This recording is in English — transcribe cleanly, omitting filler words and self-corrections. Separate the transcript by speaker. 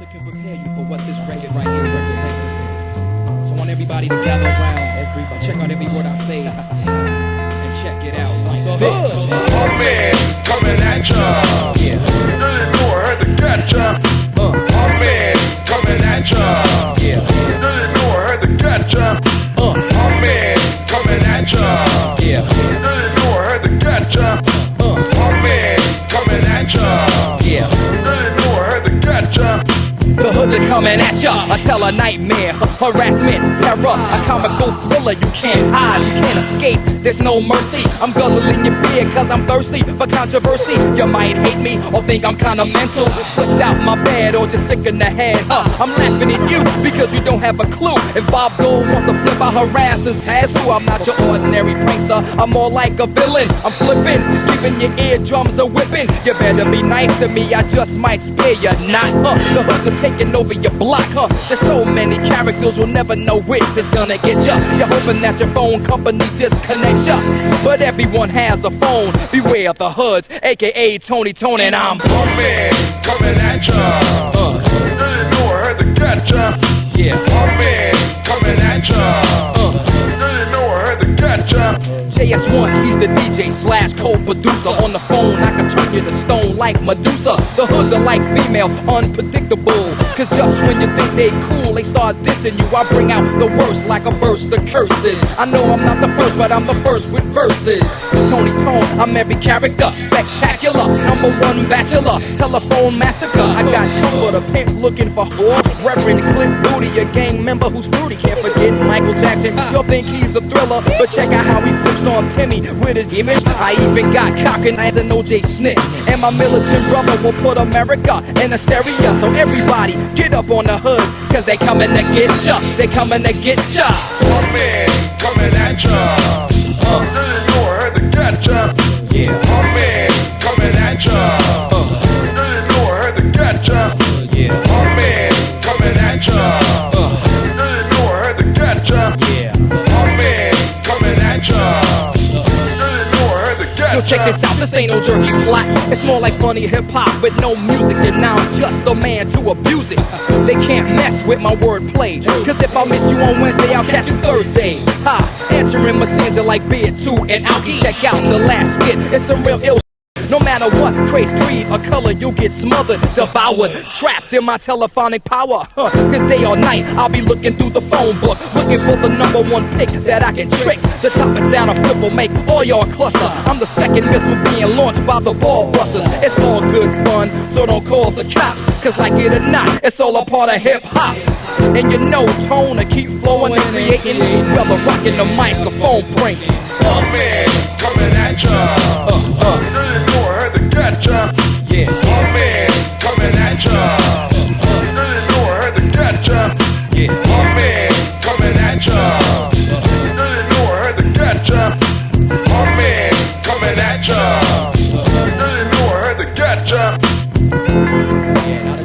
Speaker 1: nothing can prepare you for what this record right here represents. So I want everybody to gather around, check out every word I say, and check it out like this.
Speaker 2: Comin, coming at ya.
Speaker 1: Yeah.
Speaker 2: Ain't no hurt to catch ya. Comin, coming at ya.
Speaker 1: Yeah.
Speaker 2: Ain't no hurt to catch ya. Comin, coming at ya.
Speaker 1: Yeah.
Speaker 2: Ain't no hurt to catch ya. Comin, coming at ya.
Speaker 1: Yeah.
Speaker 2: Ain't no hurt to catch ya.
Speaker 1: The hoods are coming at ya, I tell a nightmare, harassment, terror, a comical thriller. You can't hide, you can't escape, there's no mercy. I'm guzzling your fear cause I'm thirsty for controversy. You might hate me or think I'm kinda mental, slipped out my bed or just sick in the head. I'm laughing at you because you don't have a clue. If Bob Dole wants to flip, I harass his ass too. I'm not your ordinary prankster, I'm more like a villain. I'm flipping, giving your eardrums a whipping. You better be nice to me, I just might spare you not. The hoods are taking over your block, There's so many characters, you'll never know which is gonna get ya. You're hoping that your phone company disconnects ya, but everyone has a phone. Beware the hoods, aka Tony, and I'm
Speaker 2: Comin, coming at ya. Ain't no hurt to catch ya.
Speaker 1: yeah.
Speaker 2: Comin, coming at ya. Ain't no hurt to catch ya.
Speaker 1: JS1, he's the DJ slash co-producer. On the phone, I can turn you to stone like Medusa. The hoods are like females, unpredictable. Cause just when you think they cool, they start dissing you. I bring out the worst like a burst of curses. I know I'm not the first, but I'm the first with verses. Tony Tone, I'm every character, spectacular. #1 bachelor, telephone massacre. I got comfort, a pimp looking for whore. Reverend Clip Booty, a gang member who's fruity. Can't forget Michael Jackson. You'll think he's a thriller, but check out how he flips on Timmy with his image. I even got cockin' as an OJ snitch. And my militant brother will put America in hysteria. So everybody, get up on the hoods, cause they coming to get ya. They coming to get ya.
Speaker 2: Comin, coming at ya. Ain't no hurt to catch ya.
Speaker 1: Yeah.
Speaker 2: Comin, coming at ya. Ain't no hurt to catch ya.
Speaker 1: Yeah.
Speaker 2: Comin, coming at ya. Ain't no hurt to catch ya.
Speaker 1: Yeah.
Speaker 2: Comin, coming at ya. Ain't no hurt to
Speaker 1: Yo,
Speaker 2: catch
Speaker 1: check
Speaker 2: ya.
Speaker 1: this out, this ain't no jerky plot. It's more like funny hip-hop with no music, and now I'm just a man to abuse it. They can't mess with my wordplay, cause if I miss you on Wednesday, I'll catch you Thursday. Ha, answering machines are like Beer 2 and Alki. Check out the last skit, it's some real ill. No matter what, race, creed, or color, you'll get smothered, devoured, trapped in my telephonic power. Cause day or night, I'll be looking through the phone book, looking for the #1 pick that I can trick. The topics that I flip will make all y'all cluster. I'm the second missile being launched by the ball busters. It's all good fun, so don't call the cops. Cause like it or not, it's all a part of hip-hop. And you know Tone to keep flowing and creating, whether rocking the microphone bringing.
Speaker 2: Comin, coming at ya. Ain't no hurt to catch ya.
Speaker 1: Yeah.
Speaker 2: Comin, coming at ya. Ain't no hurt to catch ya.
Speaker 1: Yeah.
Speaker 2: Comin, coming at ya. Ain't no hurt to catch ya. Comin, coming at ya. Ain't no hurt to catch ya.
Speaker 1: Yeah, now the